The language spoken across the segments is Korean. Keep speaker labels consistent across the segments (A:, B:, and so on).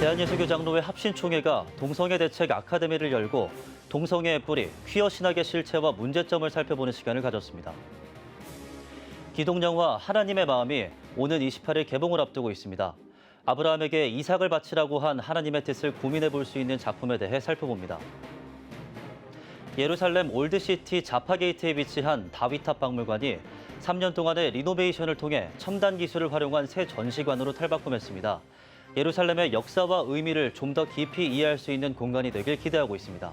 A: 대한예수교 장로회 합신총회가 동성애 대책 아카데미를 열고 동성애의 뿌리, 퀴어 신학의 실체와 문제점을 살펴보는 시간을 가졌습니다. 기독영화 하나님의 마음이 오는 28일 개봉을 앞두고 있습니다. 아브라함에게 이삭을 바치라고 한 하나님의 뜻을 고민해 볼 수 있는 작품에 대해 살펴봅니다. 예루살렘 올드시티 자파게이트에 위치한 다윗탑 박물관이 3년 동안의 리노베이션을 통해 첨단 기술을 활용한 새 전시관으로 탈바꿈했습니다. 예루살렘의 역사와 의미를 좀 더 깊이 이해할 수 있는 공간이 되길 기대하고 있습니다.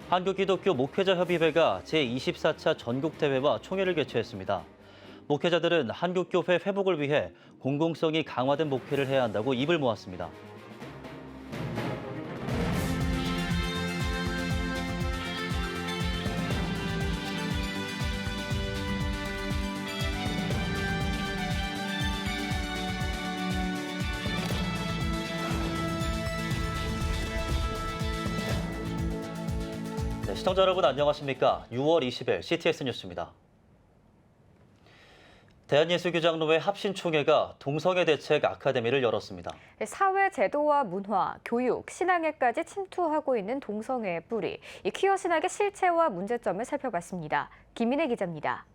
A: 한국기독교 목회자협의회가 제24차 전국대회와 총회를 개최했습니다. 목회자들은 한국교회 회복을 위해 공공성이 강화된 목회를 해야 한다고 입을 모았습니다. 네, 시청자 여러분 안녕하십니까? 6월 20일 CTS 뉴스입니다. 대한예수교장로회 합신총회가 동성애 대책 아카데미를 열었습니다.
B: 사회 제도와 문화, 교육, 신앙에까지 침투하고 있는 동성애의 뿌리, 이 퀴어 신학의 실체와 문제점을 살펴봤습니다. 김인혜 기자입니다.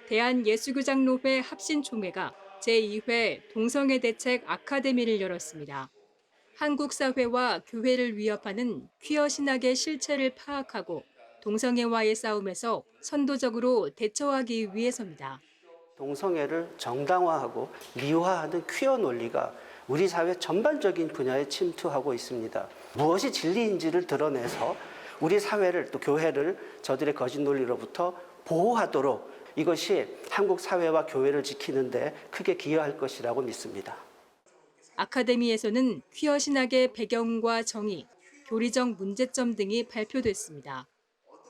C: 대한예수교장로회 합신총회가 제2회 동성애 대책 아카데미를 열었습니다. 한국 사회와 교회를 위협하는 퀴어 신학의 실체를 파악하고 동성애와의 싸움에서 선도적으로 대처하기 위해서입니다.
D: 동성애를 정당화하고 미화하는 퀴어 논리가 우리 사회 전반적인 분야에 침투하고 있습니다. 무엇이 진리인지를 드러내서 우리 사회를 또 교회를 저들의 거짓 논리로부터 보호하도록 이것이 한국 사회와 교회를 지키는 데 크게 기여할 것이라고 믿습니다.
C: 아카데미에서는 퀴어 신학의 배경과 정의, 교리적 문제점 등이 발표됐습니다.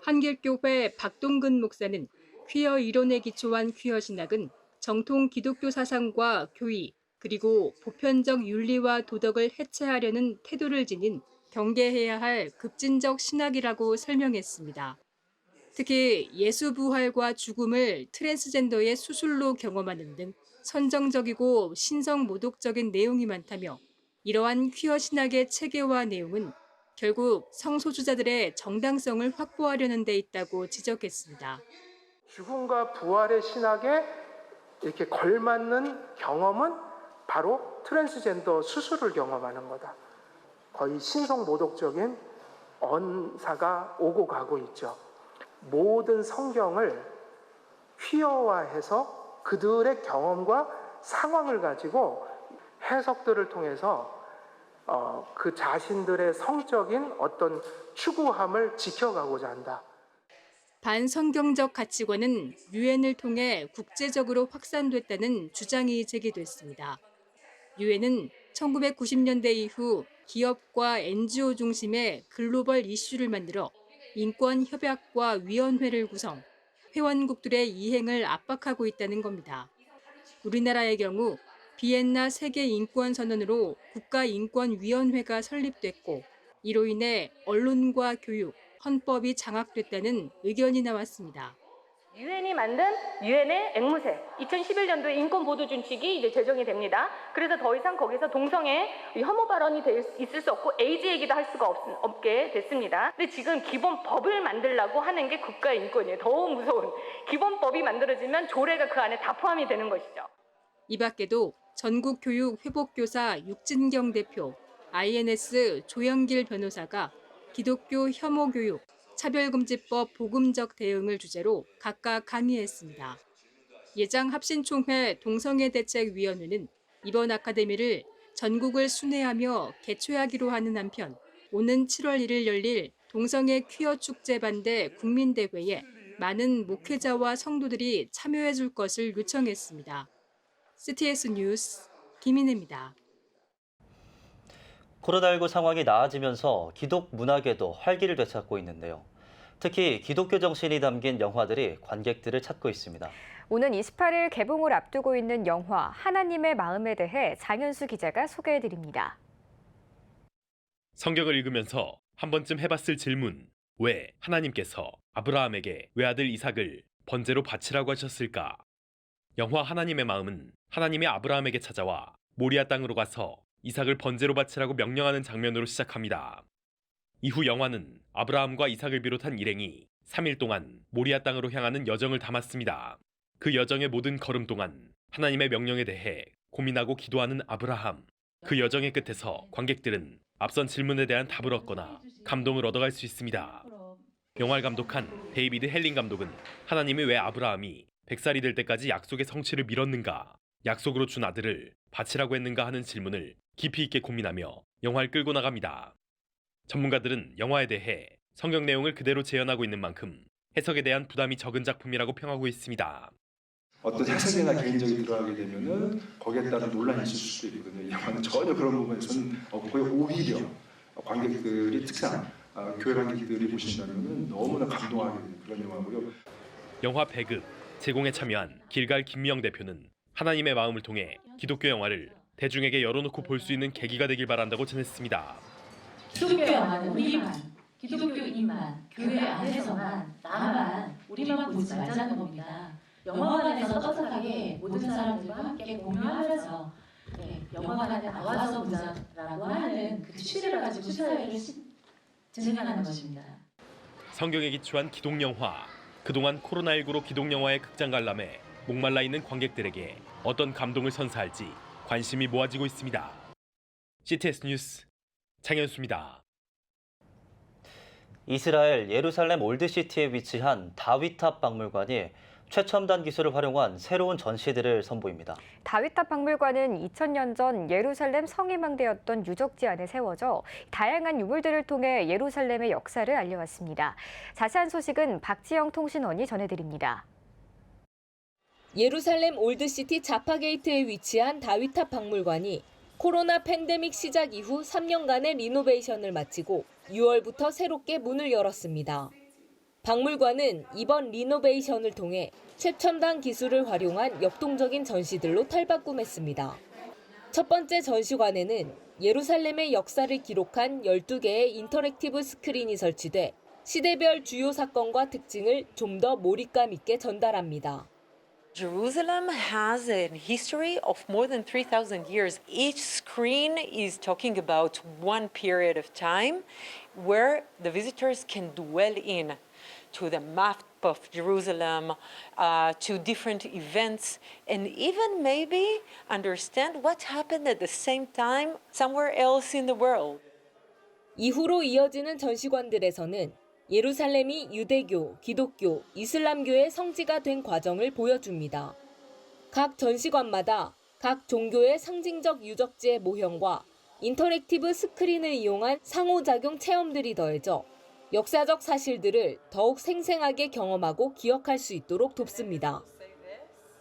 C: 한길교회 박동근 목사는 퀴어 이론에 기초한 퀴어 신학은 정통 기독교 사상과 교의, 그리고 보편적 윤리와 도덕을 해체하려는 태도를 지닌 경계해야 할 급진적 신학이라고 설명했습니다. 특히 예수 부활과 죽음을 트랜스젠더의 수술로 경험하는 등 선정적이고 신성 모독적인 내용이 많다며 이러한 퀴어 신학의 체계화 내용은 결국 성소수자들의 정당성을 확보하려는 데 있다고 지적했습니다.
E: 죽음과 부활의 신학에 이렇게 걸맞는 경험은 바로 트랜스젠더 수술을 경험하는 거다. 거의 신성 모독적인 언사가 오고 가고 있죠. 모든 성경을 퀴어화해서 그들의 경험과 상황을 가지고 해석들을 통해서 그 자신들의 성적인 어떤 추구함을 지켜가고자 한다.
C: 반성경적 가치관은 유엔을 통해 국제적으로 확산됐다는 주장이 제기됐습니다. 유엔은 1990년대 이후 기업과 NGO 중심의 글로벌 이슈를 만들어 인권협약과 위원회를 구성, 회원국들의 이행을 압박하고 있다는 겁니다. 우리나라의 경우 비엔나 세계인권선언으로 국가인권위원회가 설립됐고 이로 인해 언론과 교육, 헌법이 장악됐다는 의견이 나왔습니다.
F: 유엔이 만든 유엔의 앵무새 2011년도에 인권보도준칙이 이제 제정이 됩니다. 그래서 더 이상 거기서 동성애 혐오 발언이 있을 수 없고 에이즈 얘기도 할 수가 없게 됐습니다. 근데 지금 기본법을 만들려고 하는 게 국가인권이에요. 더 무서운 기본법이 만들어지면 조례가 그 안에 다 포함이 되는 것이죠.
C: 이 밖에도 전국교육회복교사 육진경 대표, INS 조영길 변호사가 기독교 혐오교육, 차별금지법 복음적 대응을 주제로 각각 강의했습니다. 예장 합신총회 동성애 대책위원회는 이번 아카데미를 전국을 순회하며 개최하기로 하는 한편 오는 7월 1일 열릴 동성애 퀴어 축제 반대 국민대회에 많은 목회자와 성도들이 참여해 줄 것을 요청했습니다. CTS 뉴스 김인혜입니다.
A: 코로나19 상황이 나아지면서 기독 문화계도 활기를 되찾고 있는데요. 특히 기독교 정신이 담긴 영화들이 관객들을 찾고 있습니다.
B: 오는 28일 개봉을 앞두고 있는 영화 하나님의 마음에 대해 장현수 기자가 소개해드립니다.
G: 성경을 읽으면서 한 번쯤 해봤을 질문. 왜 하나님께서 아브라함에게 외아들 이삭을 번제로 바치라고 하셨을까? 영화 하나님의 마음은 하나님이 아브라함에게 찾아와 모리아 땅으로 가서 이삭을 번제로 바치라고 명령하는 장면으로 시작합니다. 이후 영화는 아브라함과 이삭을 비롯한 일행이 3일 동안 모리아 땅으로 향하는 여정을 담았습니다. 그 여정의 모든 걸음 동안 하나님의 명령에 대해 고민하고 기도하는 아브라함. 그 여정의 끝에서 관객들은 앞선 질문에 대한 답을 얻거나 감동을 얻어갈 수 있습니다. 영화를 감독한 데이비드 헬링 감독은 하나님이 왜 아브라함이 100살이 될 때까지 약속의 성취를 미뤘는가, 약속으로 준 아들을 바치라고 했는가 하는 질문을 깊이 있게 고민하며 영화를 끌고 나갑니다. 전문가들은 영화에 대해 성경 내용을 그대로 재현하고 있는 만큼 해석에 대한 부담이 적은 작품이라고 평하고 있습니다.
H: 어떤 해석이나 개인적인 들어가게 되면은 거기에 따른 논란이 있을 수도 있거든요. 이 영화는 전혀 그런 부분에서는 거의 오히려 관객들이 특상 교회 관객들이 보신다면은 너무나 감동하게 되는 그런 영화고요.
G: 영화 배급 제공에 참여한 길갈 김미영 대표는 하나님의 마음을 통해 기독교 영화를 대중에게 열어놓고 볼 수 있는 계기가 되길 바란다고 전했습니다.
I: 기독교 영화는 우리만, 기독교인만, 교회 안에서만, 나만, 우리만 보지 말자는 겁니다. 영화관에서 떳떳하게 모든 사람들과 함께 공유하면서 영화관에 나와서 보자라고 하는 그 취지를 가지고 시사회를 진행하는 것입니다.
G: 성경에 기초한 기독영화. 그동안 코로나19로 기독영화의 극장 관람에 목말라 있는 관객들에게 어떤 감동을 선사할지 관심이 모아지고 있습니다. CTS 뉴스 장현수입니다.
A: 이스라엘 예루살렘 올드시티에 위치한 다윗탑 박물관이 최첨단 기술을 활용한 새로운 전시들을 선보입니다.
B: 다윗탑 박물관은 2000년 전 예루살렘 성희망대였던 유적지 안에 세워져 다양한 유물들을 통해 예루살렘의 역사를 알려왔습니다. 자세한 소식은 박지영 통신원이 전해드립니다.
J: 예루살렘 올드시티 자파게이트에 위치한 다윗탑 박물관이 코로나 팬데믹 시작 이후 3년간의 리노베이션을 마치고 6월부터 새롭게 문을 열었습니다. 박물관은 이번 리노베이션을 통해 최첨단 기술을 활용한 역동적인 전시들로 탈바꿈했습니다. 첫 번째 전시관에는 예루살렘의 역사를 기록한 12개의 인터랙티브 스크린이 설치돼 시대별 주요 사건과 특징을 좀 더 몰입감 있게 전달합니다.
K: Jerusalem has a history of more than 3,000 years. Each screen is talking about one period of time where the visitors can dwell in to the map of Jerusalem, to different events, and even maybe understand what happened at the same time somewhere else in the world.
J: 이후로 이어지는 전시관들에서는 예루살렘이 유대교, 기독교, 이슬람교의 성지가 된 과정을 보여줍니다. 각 전시관마다 각 종교의 상징적 유적지의 모형과 인터랙티브 스크린을 이용한 상호작용 체험들이 더해져 역사적 사실들을 더욱 생생하게 경험하고 기억할 수 있도록 돕습니다.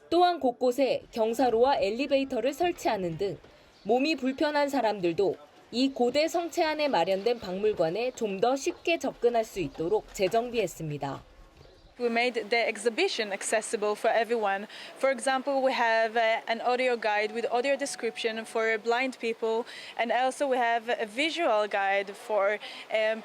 J: 또한 곳곳에 경사로와 엘리베이터를 설치하는 등 몸이 불편한 사람들도 이 고대 성체 안에 마련된 박물관에 좀 더 쉽게 접근할 수 있도록 재정비했습니다.
L: We made the exhibition accessible for everyone. For example, we have an audio guide with audio description for blind people, and also we have a visual guide for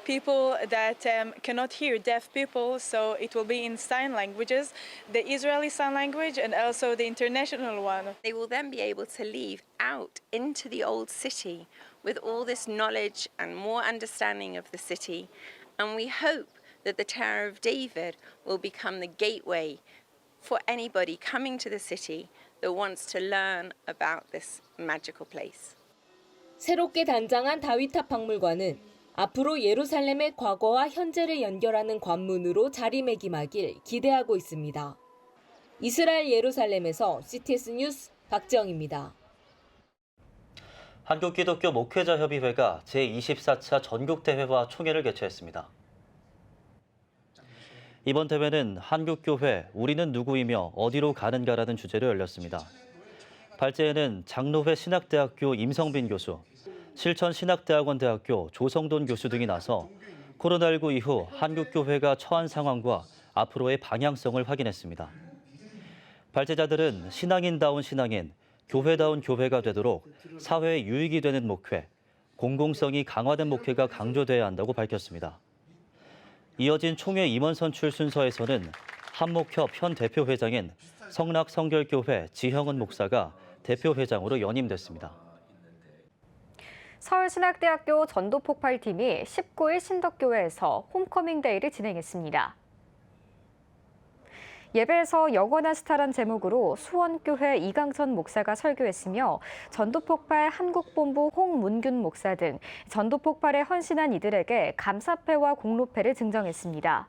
L: people that cannot hear, deaf people. So it will be in sign languages, the Israeli sign language, and also the international one.
M: They will then be able to leave out into the old city with all this knowledge and more understanding of the city, and we hope that the Tower of David will become the gateway for anybody coming to the city that wants to learn about this magical place.
J: 새롭게 단장한 다윗탑 박물관은 앞으로 예루살렘의 과거와 현재를 연결하는 관문으로 자리매김하길 기대하고 있습니다. 이스라엘 예루살렘에서 CTS 뉴스 박지영입니다.
A: 한국기독교 목회자협의회가 제24차 전국대회와 총회를 개최했습니다. 이번 대회는 한국교회 우리는 누구이며 어디로 가는가라는 주제로 열렸습니다. 발제에는 장로회 신학대학교 임성빈 교수, 실천신학대학원대학교 조성돈 교수 등이 나서 코로나19 이후 한국교회가 처한 상황과 앞으로의 방향성을 확인했습니다. 발제자들은 신앙인다운 신앙인, 교회다운 교회가 되도록 사회에 유익이 되는 목회, 공공성이 강화된 목회가 강조돼야 한다고 밝혔습니다. 이어진 총회 임원 선출 순서에서는 한목협 현 대표회장인 성락성결교회 지형은 목사가 대표 회장으로 연임됐습니다.
B: 서울신학대학교 전도폭발팀이 19일 신덕교회에서 홈커밍 데이를 진행했습니다. 예배에서 영원한 스타란 제목으로 수원교회 이강천 목사가 설교했으며 전도폭발 한국본부 홍문균 목사 등 전도폭발에 헌신한 이들에게 감사패와 공로패를 증정했습니다.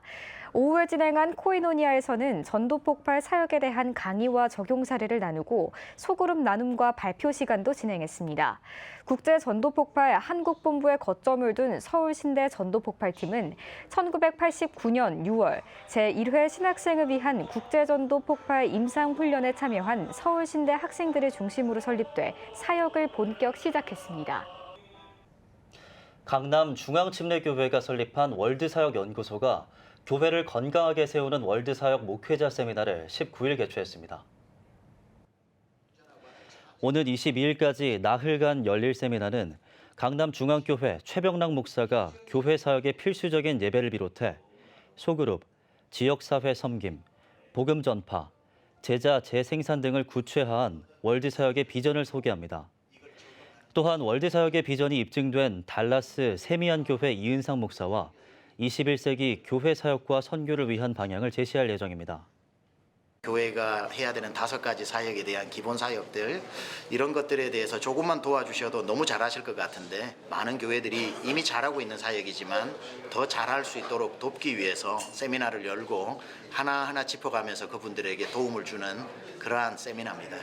B: 오후에 진행한 코이노니아에서는 전도폭발 사역에 대한 강의와 적용 사례를 나누고 소그룹 나눔과 발표 시간도 진행했습니다. 국제전도폭발 한국본부에 거점을 둔 서울신대 전도폭발팀은 1989년 6월 제1회 신학생을 위한 국제전도폭발 임상훈련에 참여한 서울신대 학생들을 중심으로 설립돼 사역을 본격 시작했습니다.
A: 강남 중앙침례교회가 설립한 월드사역연구소가 교회를 건강하게 세우는 월드사역 목회자 세미나를 19일 개최했습니다. 오는 22일까지 나흘간 열릴 세미나는 강남중앙교회 최병락 목사가 교회 사역의 필수적인 예배를 비롯해 소그룹, 지역사회 섬김, 복음 전파, 제자 재생산 등을 구체화한 월드사역의 비전을 소개합니다. 또한 월드사역의 비전이 입증된 달라스 세미안 교회 이은상 목사와 21세기 교회 사역과 선교를 위한 방향을 제시할 예정입니다.
N: 교회가 해야 되는 5가지 사역에 대한 기본 사역들, 이런 것들에 대해서 조금만 도와주셔도 너무 잘하실 것 같은데, 많은 교회들이 이미 잘하고 있는 사역이지만 더 잘할 수 있도록 돕기 위해서 세미나를 열고 하나하나 짚어가면서 그분들에게 도움을 주는 그러한 세미나입니다.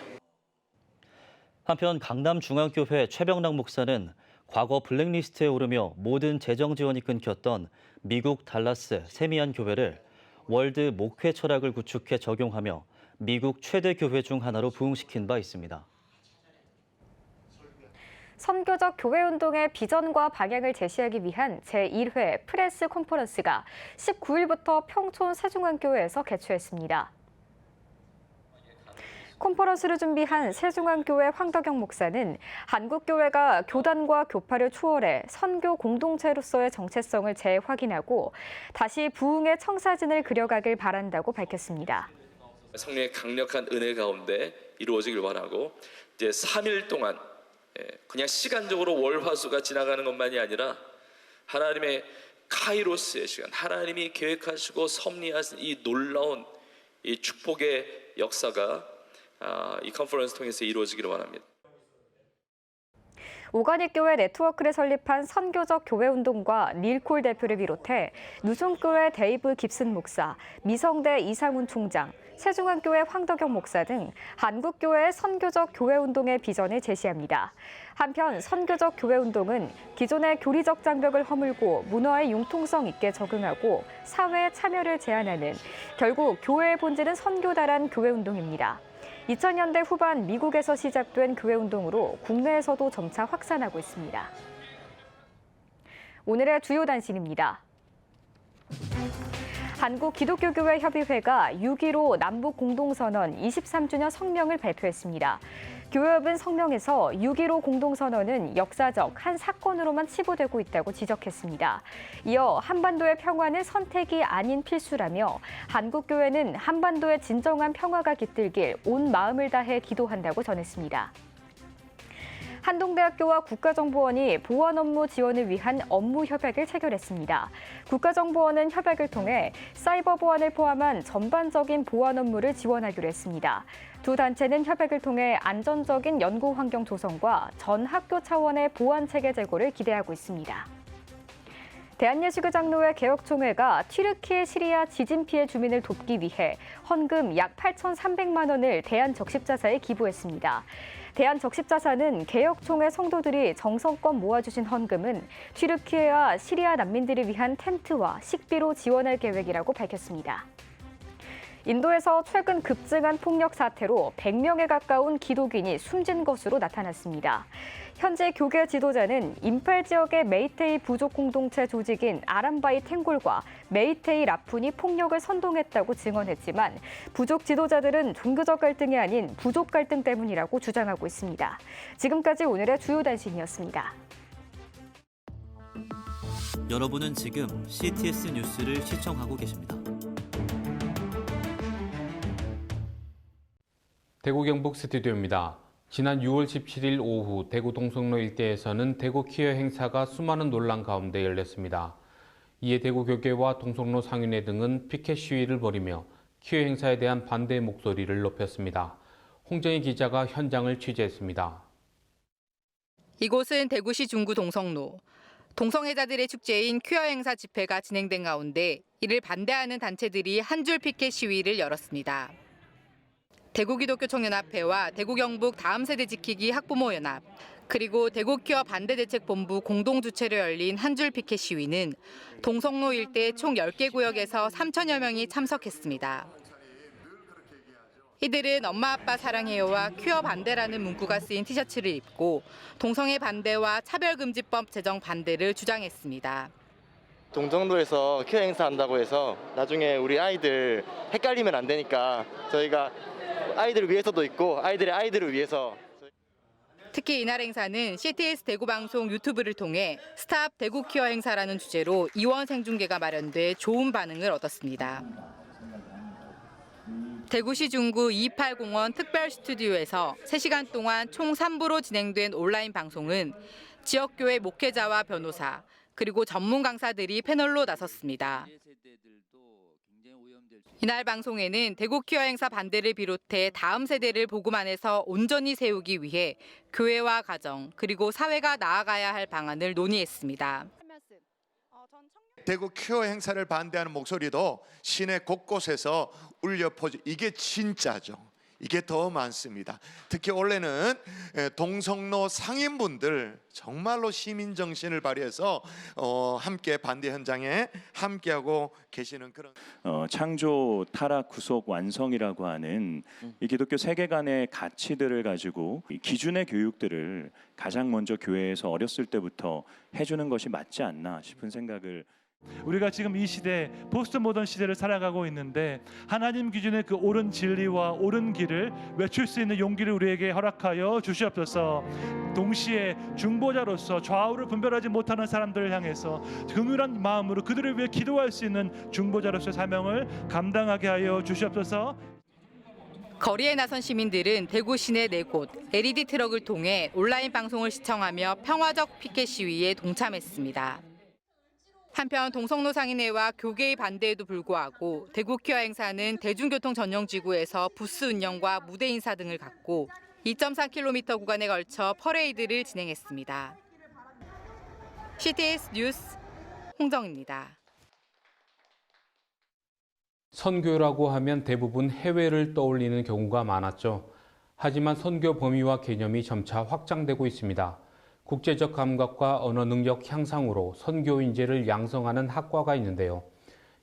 A: 한편 강남중앙교회 최병락 목사는 과거 블랙리스트에 오르며 모든 재정 지원이 끊겼던 미국 달라스 세미안 교회를 월드 목회 철학을 구축해 적용하며 미국 최대 교회 중 하나로 부흥시킨 바 있습니다.
B: 선교적 교회운동의 비전과 방향을 제시하기 위한 제1회 프레스 컨퍼런스가 19일부터 평촌 세중앙교회에서 개최했습니다. 컨퍼런스를 준비한 세중앙교회 황덕영 목사는 한국교회가 교단과 교파를 초월해 선교 공동체로서의 정체성을 재확인하고 다시 부흥의 청사진을 그려가길 바란다고 밝혔습니다.
O: 성령의 강력한 은혜 가운데 이루어지길 바라고, 이제 3일 동안 그냥 시간적으로 월화수가 지나가는 것만이 아니라 하나님의 카이로스의 시간, 하나님이 계획하시고 섭리하신 이 놀라운 이 축복의 역사가 이 컨퍼런스 통해서 이루어지기를 바랍니다.
B: 오가닉교회 네트워크를 설립한 선교적 교회운동과 닐콜 대표를 비롯해 누송교회 데이브 깁슨 목사, 미성대 이상훈 총장, 세중앙교회 황덕영 목사 등 한국교회의 선교적 교회운동의 비전을 제시합니다. 한편 선교적 교회운동은 기존의 교리적 장벽을 허물고 문화의 융통성 있게 적응하고 사회의 참여를 제한하는, 결국 교회의 본질은 선교다란 교회운동입니다. 2000년대 후반 미국에서 시작된 교회운동으로 국내에서도 점차 확산하고 있습니다. 오늘의 주요 단신입니다. 한국기독교교회협의회가 6.15 남북공동선언 23주년 성명을 발표했습니다. 교회협은 성명에서 6.15 공동선언은 역사적 한 사건으로만 치부되고 있다고 지적했습니다. 이어 한반도의 평화는 선택이 아닌 필수라며 한국교회는 한반도의 진정한 평화가 깃들길 온 마음을 다해 기도한다고 전했습니다. 한동대학교와 국가정보원이 보안 업무 지원을 위한 업무 협약을 체결했습니다. 국가정보원은 협약을 통해 사이버 보안을 포함한 전반적인 보안 업무를 지원하기로 했습니다. 두 단체는 협약을 통해 안전적인 연구 환경 조성과 전 학교 차원의 보안 체계 제고를 기대하고 있습니다. 대한예수교 장로회 개혁총회가 튀르키예 시리아 지진 피해 주민을 돕기 위해 헌금 약 8,300만 원을 대한적십자사에 기부했습니다. 대한적십자사는 개혁총회 성도들이 정성껏 모아주신 헌금은 튀르키예와 시리아 난민들을 위한 텐트와 식비로 지원할 계획이라고 밝혔습니다. 인도에서 최근 급증한 폭력 사태로 100명에 가까운 기독인이 숨진 것으로 나타났습니다. 현재 교계 지도자는 임팔 지역의 메이테이 부족 공동체 조직인 아람바이 탱골과 메이테이 라푼이 폭력을 선동했다고 증언했지만 부족 지도자들은 종교적 갈등이 아닌 부족 갈등 때문이라고 주장하고 있습니다. 지금까지 오늘의 주요 단신이었습니다.
A: 여러분은 지금 CTS 뉴스를 시청하고 계십니다.
P: 대구 경북 스튜디오입니다. 지난 6월 17일 오후 대구 동성로 일대에서는 대구 퀴어 행사가 수많은 논란 가운데 열렸습니다. 이에 대구 교계와 동성로 상인회 등은 피켓 시위를 벌이며 퀴어 행사에 대한 반대 목소리를 높였습니다. 홍정희 기자가 현장을 취재했습니다.
Q: 이곳은 대구시 중구 동성로. 동성애자들의 축제인 퀴어 행사 집회가 진행된 가운데 이를 반대하는 단체들이 한 줄 피켓 시위를 열었습니다. 대구기독교청년합회와 대구경북 다음세대 지키기 학부모연합, 그리고 대구퀴어 반대대책본부 공동 주최로 열린 한 줄 피켓 시위는 동성로 일대 총 10개 구역에서 3천여 명이 참석했습니다. 이들은 엄마 아빠 사랑해요와 퀴어 반대라는 문구가 쓰인 티셔츠를 입고 동성애 반대와 차별금지법 제정 반대를 주장했습니다.
R: 동성로에서 퀴어 행사한다고 해서 나중에 우리 아이들 헷갈리면 안 되니까 저희가 아이들을 위해서도 있고 아이들의 아이들을 위해서.
Q: 특히 이날 행사는 CTS 대구 방송 유튜브를 통해 스탑 대구 퀴어 행사라는 주제로 이원 생중계가 마련돼 좋은 반응을 얻었습니다. 대구시 중구 280원 특별 스튜디오에서 3시간 동안 총 3부로 진행된 온라인 방송은 지역교회 목회자와 변호사, 그리고 전문 강사들이 패널로 나섰습니다. 이날 방송에는 대구 퀴어 행사 반대를 비롯해 다음 세대를 복음 안에서 온전히 세우기 위해 교회와 가정, 그리고 사회가 나아가야 할 방안을 논의했습니다.
S: 대구 퀴어 행사를 반대하는 목소리도 시내 곳곳에서 울려 퍼지. 이게 진짜죠. 이게 더 많습니다. 특히 올해는 동성로 상인분들 정말로 시민 정신을 발휘해서 함께 반대 현장에 함께하고 계시는 그런
T: 창조, 타락, 구속, 완성이라고 하는 이 기독교 세계관의 가치들을 가지고 이 기준의 교육들을 가장 먼저 교회에서 어렸을 때부터 해주는 것이 맞지 않나 싶은 생각을.
U: 우리가 지금 이 시대 포스트 모던 시대를 살아가고 있는데 하나님 기준의 그 옳은 진리와 옳은 길을 외칠 수 있는 용기를 우리에게 허락하여 주시옵소서. 동시에 중보자로서 좌우를 분별하지 못하는 사람들을 향해서 긍휼한 마음으로 그들을 위해 기도할 수 있는 중보자로서의 사명을 감당하게 하여 주시옵소서.
Q: 거리에 나선 시민들은 대구 시내 4곳 LED 트럭을 통해 온라인 방송을 시청하며 평화적 피켓 시위에 동참했습니다. 한편 동성로 상인회와 교계의 반대에도 불구하고 대구 퀴어 행사는 대중교통 전용지구에서 부스 운영과 무대 인사 등을 갖고 2.4km 구간에 걸쳐 퍼레이드를 진행했습니다. CTS 뉴스 홍정입니다.
P: 선교라고 하면 대부분 해외를 떠올리는 경우가 많았죠. 하지만 선교 범위와 개념이 점차 확장되고 있습니다. 국제적 감각과 언어 능력 향상으로 선교 인재를 양성하는 학과가 있는데요.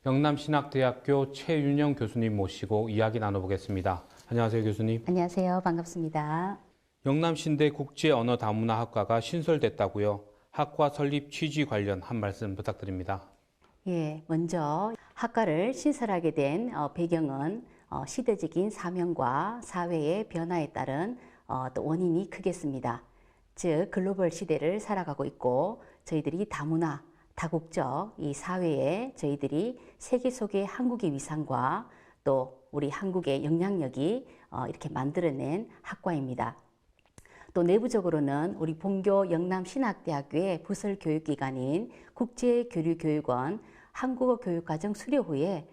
P: 영남신학대학교 최윤영 교수님 모시고 이야기 나눠보겠습니다. 안녕하세요, 교수님.
V: 안녕하세요. 반갑습니다.
P: 영남신대 국제언어다문화학과가 신설됐다고요. 학과 설립 취지 관련 한 말씀 부탁드립니다.
V: 예, 먼저 학과를 신설하게 된 배경은 시대적인 사명과 사회의 변화에 따른 또 원인이 크겠습니다. 즉 글로벌 시대를 살아가고 있고 저희들이 다문화, 다국적 이 사회에 저희들이 세계 속의 한국의 위상과 또 우리 한국의 영향력이 이렇게 만들어낸 학과입니다. 또 내부적으로는 우리 본교 영남신학대학교의 부설 교육기관인 국제교류교육원 한국어 교육과정 수료 후에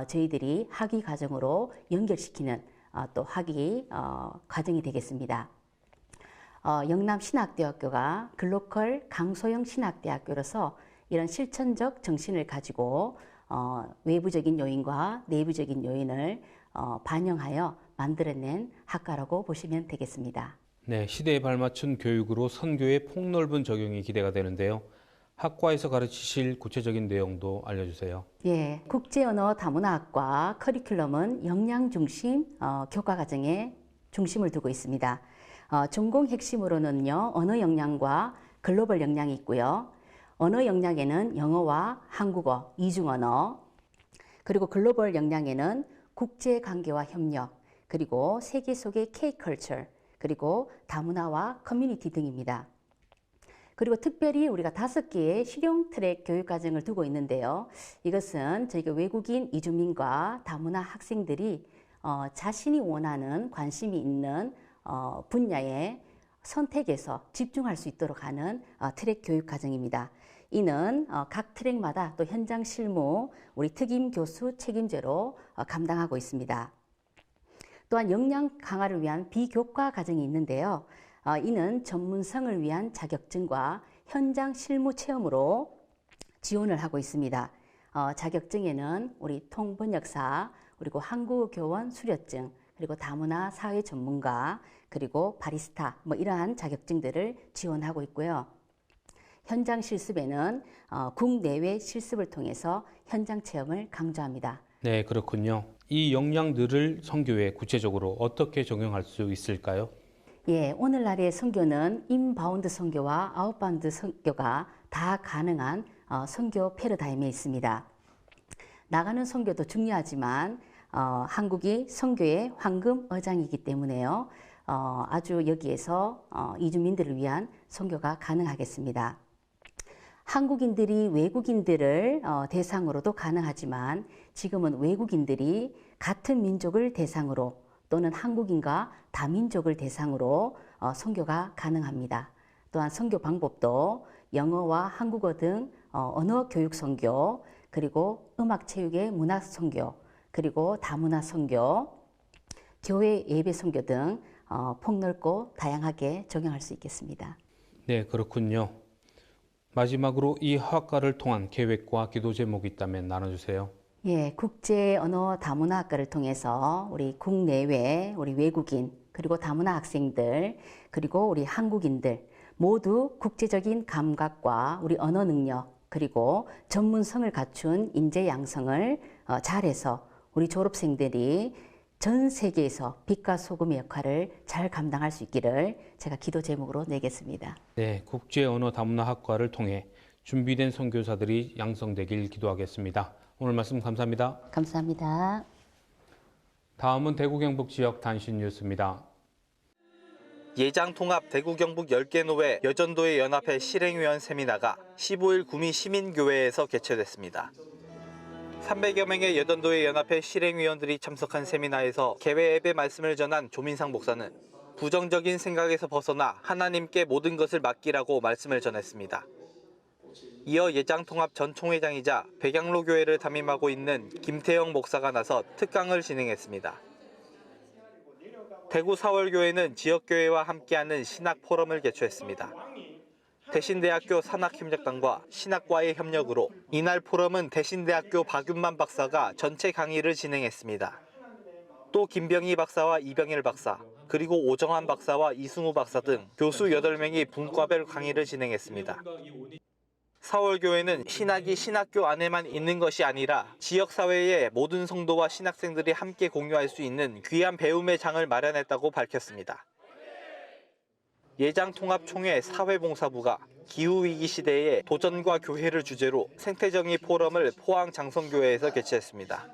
V: 저희들이 학위 과정으로 연결시키는 또 학위 과정이 되겠습니다. 영남신학대학교가 글로컬 강소형 신학대학교로서 이런 실천적 정신을 가지고 외부적인 요인과 내부적인 요인을 반영하여 만들어낸 학과라고 보시면 되겠습니다.
P: 네, 시대에 발맞춘 교육으로 선교의 폭넓은 적용이 기대가 되는데요. 학과에서 가르치실 구체적인 내용도 알려주세요.
V: 예, 국제언어다문화학과 커리큘럼은 역량 중심 교과과정에 중심을 두고 있습니다. 전공 핵심으로는요, 언어 역량과 글로벌 역량이 있고요. 언어 역량에는 영어와 한국어, 이중언어, 그리고 글로벌 역량에는 국제관계와 협력, 그리고 세계 속의 K-컬처, 그리고 다문화와 커뮤니티 등입니다. 그리고 특별히 우리가 5개의 실용 트랙 교육과정을 두고 있는데요. 이것은 저희가 외국인 이주민과 다문화 학생들이 자신이 원하는 관심이 있는 분야의 선택에서 집중할 수 있도록 하는 트랙 교육 과정입니다. 이는 각 트랙마다 또 현장 실무 우리 특임 교수 책임제로 감당하고 있습니다. 또한 역량 강화를 위한 비교과 과정이 있는데요. 이는 전문성을 위한 자격증과 현장 실무 체험으로 지원을 하고 있습니다. 자격증에는 우리 통번역사, 그리고 한국어교원 수료증, 그리고 다문화 사회 전문가, 그리고 바리스타 이러한 자격증들을 지원하고 있고요. 현장 실습에는 국내외 실습을 통해서 현장 체험을 강조합니다.
P: 네, 그렇군요. 이 역량들을 선교에 구체적으로 어떻게 적용할 수 있을까요?
V: 예, 오늘날의 선교는 인바운드 선교와 아웃바운드 선교가 다 가능한 선교 패러다임에 있습니다. 나가는 선교도 중요하지만 한국이 선교의 황금 어장이기 때문에요. 아주 여기에서 이주민들을 위한 선교가 가능하겠습니다. 한국인들이 외국인들을 대상으로도 가능하지만 지금은 외국인들이 같은 민족을 대상으로 또는 한국인과 다민족을 대상으로 선교가 가능합니다. 또한 선교 방법도 영어와 한국어 등 언어 교육 선교, 그리고 음악 체육의 문화 선교, 그리고 다문화 선교, 교회 예배 선교 등 폭넓고 다양하게 적용할 수 있겠습니다.
P: 네, 그렇군요. 마지막으로 이 학과를 통한 계획과 기도 제목이 있다면 나눠주세요.
V: 예, 국제 언어 다문화 학과를 통해서 우리 국내외 우리 외국인 그리고 다문화 학생들 그리고 우리 한국인들 모두 국제적인 감각과 우리 언어 능력 그리고 전문성을 갖춘 인재 양성을 잘해서 우리 졸업생들이 전 세계에서 빛과 소금의 역할을 잘 감당할 수 있기를 제가 기도 제목으로 내겠습니다.
P: 네, 국제 언어 다문화 학과를 통해 준비된 선교사들이 양성되길 기도하겠습니다. 오늘 말씀 감사합니다.
V: 감사합니다.
P: 다음은 대구 경북 지역 단신 뉴스입니다.
D: 예장통합 대구 경북 10개 노회 여전도의 연합회 실행위원 세미나가 15일 구미 시민교회에서 개최됐습니다. 300여 명의 여전도의 연합회 실행위원들이 참석한 세미나에서 개회 예배 말씀을 전한 조민상 목사는 부정적인 생각에서 벗어나 하나님께 모든 것을 맡기라고 말씀을 전했습니다. 이어 예장통합 전 총회장이자 백양로 교회를 담임하고 있는 김태영 목사가 나서 특강을 진행했습니다. 대구 사월교회는 지역교회와 함께하는 신학포럼을 개최했습니다. 대신대학교 산학협력단과 신학과의 협력으로 이날 포럼은 대신대학교 박윤만 박사가 전체 강의를 진행했습니다. 또 김병희 박사와 이병일 박사, 그리고 오정환 박사와 이승우 박사 등 교수 8명이 분과별 강의를 진행했습니다. 사월교회는 신학이 신학교 안에만 있는 것이 아니라 지역사회의 모든 성도와 신학생들이 함께 공유할 수 있는 귀한 배움의 장을 마련했다고 밝혔습니다. 예장통합총회 사회봉사부가 기후위기 시대의 도전과 교회를 주제로 생태정의 포럼을 포항 장성교회에서 개최했습니다.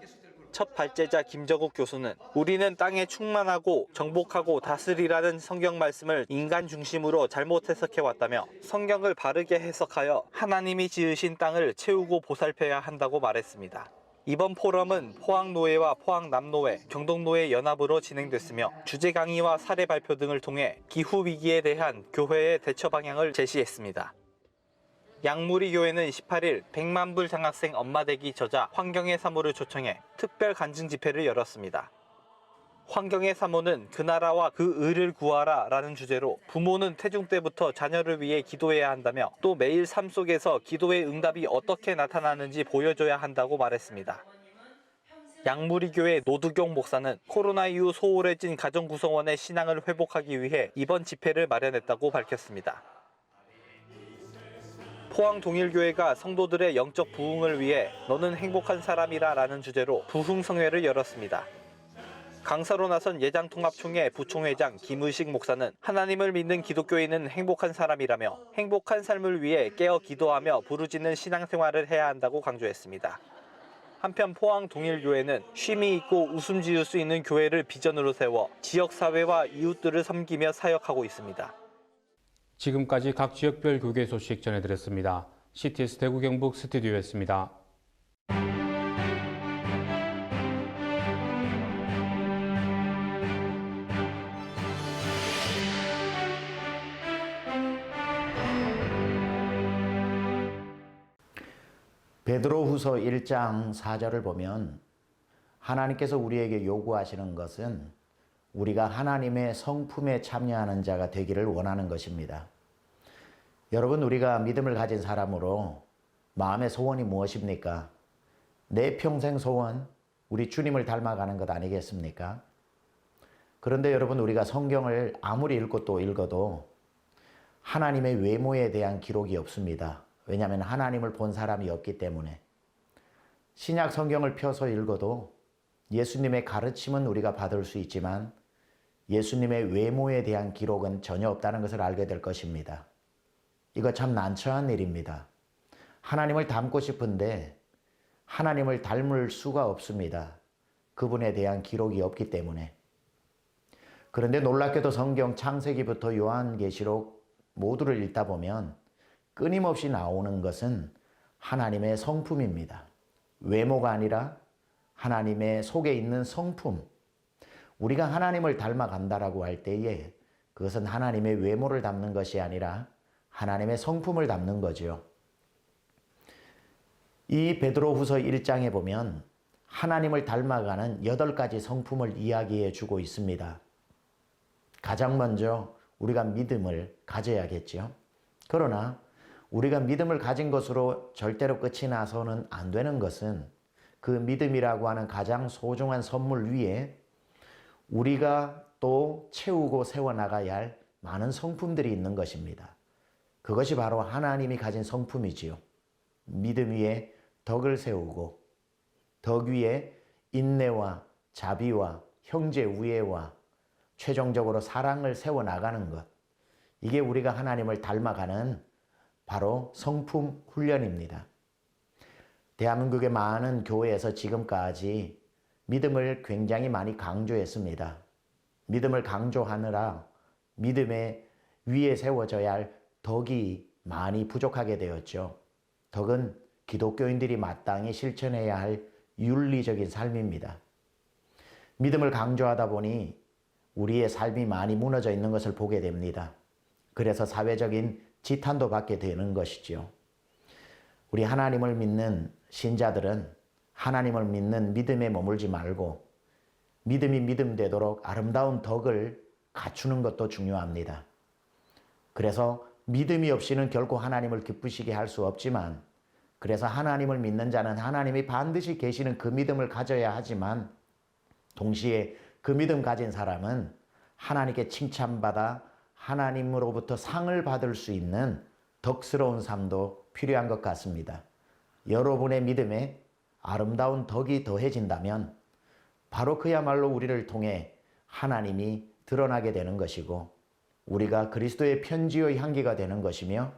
D: 첫 발제자 김정욱 교수는 우리는 땅에 충만하고 정복하고 다스리라는 성경 말씀을 인간 중심으로 잘못 해석해왔다며 성경을 바르게 해석하여 하나님이 지으신 땅을 채우고 보살펴야 한다고 말했습니다. 이번 포럼은 포항노회와 포항남노회, 경동노회 연합으로 진행됐으며 주제 강의와 사례 발표 등을 통해 기후위기에 대한 교회의 대처 방향을 제시했습니다. 양무리 교회는 18일 100만 불 장학생 엄마되기 저자 환경의 사모를 초청해 특별 간증 집회를 열었습니다. 환경의 사모는 그 나라와 그 의를 구하라 라는 주제로 부모는 태중 때부터 자녀를 위해 기도해야 한다며 또 매일 삶 속에서 기도의 응답이 어떻게 나타나는지 보여줘야 한다고 말했습니다. 양무리교회 노두경 목사는 코로나 이후 소홀해진 가정구성원의 신앙을 회복하기 위해 이번 집회를 마련했다고 밝혔습니다. 포항동일교회가 성도들의 영적 부흥을 위해 너는 행복한 사람이라 라는 주제로 부흥성회를 열었습니다. 강사로 나선 예장통합총회 부총회장 김의식 목사는 하나님을 믿는 기독교인은 행복한 사람이라며 행복한 삶을 위해 깨어 기도하며 부르짖는 신앙생활을 해야 한다고 강조했습니다. 한편 포항동일교회는 쉼이 있고 웃음 지을 수 있는 교회를 비전으로 세워 지역사회와 이웃들을 섬기며 사역하고 있습니다.
P: 지금까지 각 지역별 교계 소식 전해드렸습니다. CTS 대구 경북 스튜디오였습니다.
E: 베드로후서 1장 4절을 보면 하나님께서 우리에게 요구하시는 것은 우리가 하나님의 성품에 참여하는 자가 되기를 원하는 것입니다. 여러분, 우리가 믿음을 가진 사람으로 마음의 소원이 무엇입니까? 내 평생 소원, 우리 주님을 닮아가는 것 아니겠습니까? 그런데 여러분, 우리가 성경을 아무리 읽고 또 읽어도 하나님의 외모에 대한 기록이 없습니다. 왜냐하면 하나님을 본 사람이 없기 때문에. 신약 성경을 펴서 읽어도 예수님의 가르침은 우리가 받을 수 있지만 예수님의 외모에 대한 기록은 전혀 없다는 것을 알게 될 것입니다. 이거 참 난처한 일입니다. 하나님을 닮고 싶은데 하나님을 닮을 수가 없습니다. 그분에 대한 기록이 없기 때문에. 그런데 놀랍게도 성경 창세기부터 요한계시록 모두를 읽다 보면 끊임없이 나오는 것은 하나님의 성품입니다. 외모가 아니라 하나님의 속에 있는 성품. 우리가 하나님을 닮아간다라고 할 때에 그것은 하나님의 외모를 담는 것이 아니라 하나님의 성품을 담는 거죠. 이 베드로후서 1장에 보면 하나님을 닮아가는 8가지 성품을 이야기해 주고 있습니다. 가장 먼저 우리가 믿음을 가져야겠죠. 그러나 우리가 믿음을 가진 것으로 절대로 끝이 나서는 안 되는 것은 그 믿음이라고 하는 가장 소중한 선물 위에 우리가 또 채우고 세워나가야 할 많은 성품들이 있는 것입니다. 그것이 바로 하나님이 가진 성품이지요. 믿음 위에 덕을 세우고 덕 위에 인내와 자비와 형제 우애와 최종적으로 사랑을 세워나가는 것. 이게 우리가 하나님을 닮아가는 바로 성품 훈련입니다. 대한민국의 많은 교회에서 지금까지 믿음을 굉장히 많이 강조했습니다. 믿음을 강조하느라 믿음의 위에 세워져야 할 덕이 많이 부족하게 되었죠. 덕은 기독교인들이 마땅히 실천해야 할 윤리적인 삶입니다. 믿음을 강조하다 보니 우리의 삶이 많이 무너져 있는 것을 보게 됩니다. 그래서 사회적인 지탄도 받게 되는 것이죠. 우리 하나님을 믿는 신자들은 하나님을 믿는 믿음에 머물지 말고 믿음이 믿음 되도록 아름다운 덕을 갖추는 것도 중요합니다. 그래서 믿음이 없이는 결코 하나님을 기쁘시게 할 수 없지만 그래서 하나님을 믿는 자는 하나님이 반드시 계시는 그 믿음을 가져야 하지만 동시에 그 믿음 가진 사람은 하나님께 칭찬받아 하나님으로부터 상을 받을 수 있는 덕스러운 삶도 필요한 것 같습니다. 여러분의 믿음에 아름다운 덕이 더해진다면 바로 그야말로 우리를 통해 하나님이 드러나게 되는 것이고 우리가 그리스도의 편지의 향기가 되는 것이며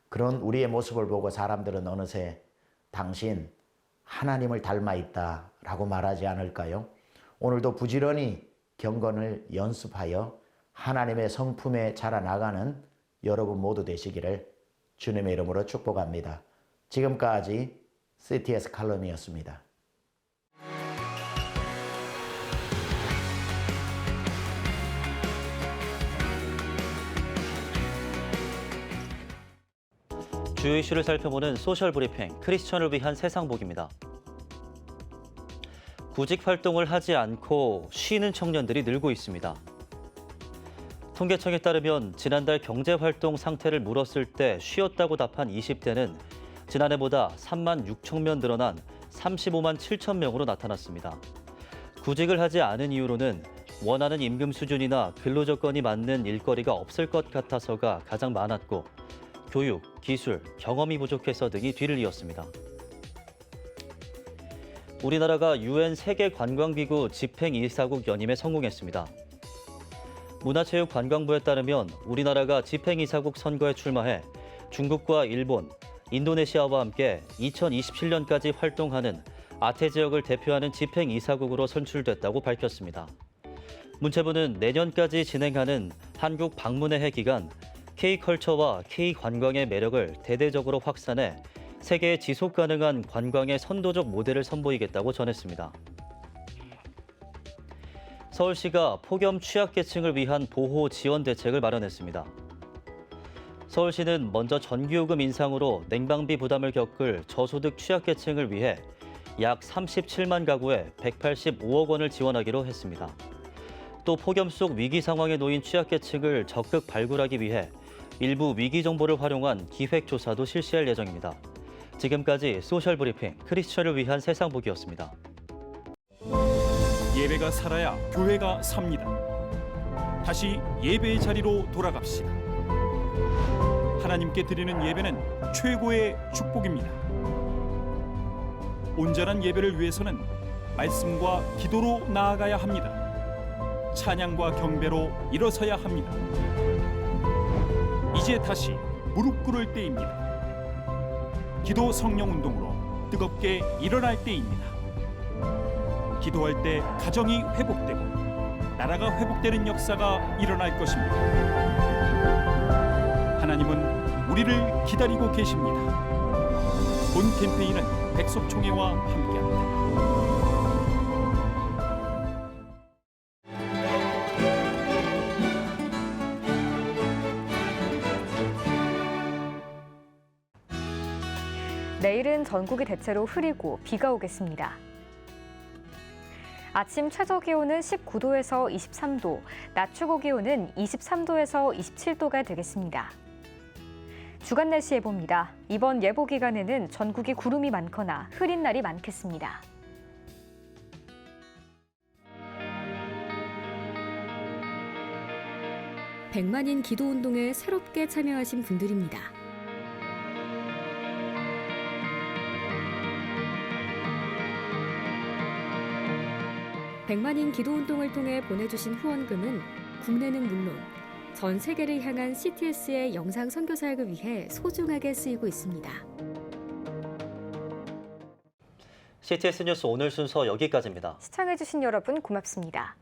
E: 그런 우리의 모습을 보고 사람들은 어느새 당신 하나님을 닮아 있다라고 말하지 않을까요? 오늘도 부지런히 경건을 연습하여 하나님의 성품에 자라나가는 여러분 모두 되시기를 주님의 이름으로 축복합니다. 지금까지 CTS 칼럼이었습니다.
A: 주요 이슈를 살펴보는 소셜 브리핑, 크리스천을 위한 세상복입니다. 구직 활동을 하지 않고 쉬는 청년들이 늘고 있습니다. 통계청에 따르면 지난달 경제활동 상태를 물었을 때 쉬었다고 답한 20대는 지난해보다 3만 6천 명 늘어난 35만 7천 명으로 나타났습니다. 구직을 하지 않은 이유로는 원하는 임금 수준이나 근로 조건이 맞는 일거리가 없을 것 같아서가 가장 많았고 교육, 기술, 경험이 부족해서 등이 뒤를 이었습니다. 우리나라가 UN 세계관광기구 집행이사국 연임에 성공했습니다. 문화체육관광부에 따르면 우리나라가 집행이사국 선거에 출마해 중국과 일본, 인도네시아와 함께 2027년까지 활동하는 아태 지역을 대표하는 집행이사국으로 선출됐다고 밝혔습니다. 문체부는 내년까지 진행하는 한국 방문의 해 기간 K컬처와 K관광의 매력을 대대적으로 확산해 세계의 지속 가능한 관광의 선도적 모델을 선보이겠다고 전했습니다. 서울시가 폭염 취약계층을 위한 보호 지원 대책을 마련했습니다. 서울시는 먼저 전기요금 인상으로 냉방비 부담을 겪을 저소득 취약계층을 위해 약 37만 가구에 185억 원을 지원하기로 했습니다. 또 폭염 속 위기 상황에 놓인 취약계층을 적극 발굴하기 위해 일부 위기 정보를 활용한 기획조사도 실시할 예정입니다. 지금까지 소셜브리핑 크리스천을 위한 세상보기였습니다.
C: 예배가 살아야 교회가 삽니다. 다시 예배의 자리로 돌아갑시다. 하나님께 드리는 예배는 최고의 축복입니다. 온전한 예배를 위해서는 말씀과 기도로 나아가야 합니다. 찬양과 경배로 일어서야 합니다. 이제 다시 무릎 꿇을 때입니다. 기도 성령 운동으로 뜨겁게 일어날 때입니다. 기도할 때 가정이 회복되고 나라가 회복되는 역사가 일어날 것입니다. 하나님은 우리를 기다리고 계십니다. 본 캠페인은 백석총회와 함께합니다.
B: 내일은 전국이 대체로 흐리고 비가 오겠습니다. 아침 최저 기온은 19도에서 23도, 낮 최고 기온은 23도에서 27도가 되겠습니다. 주간 날씨 예보입니다. 이번 예보 기간에는 전국이 구름이 많거나 흐린 날이 많겠습니다.
F: 백만인 기도운동에 새롭게 참여하신 분들입니다. 백만인 기도운동을 통해 보내주신 후원금은 국내는 물론 전 세계를 향한 CTS의 영상 선교 사역을 위해 소중하게 쓰이고 있습니다.
A: CTS 뉴스 오늘 순서 여기까지입니다.
B: 시청해주신 여러분 고맙습니다.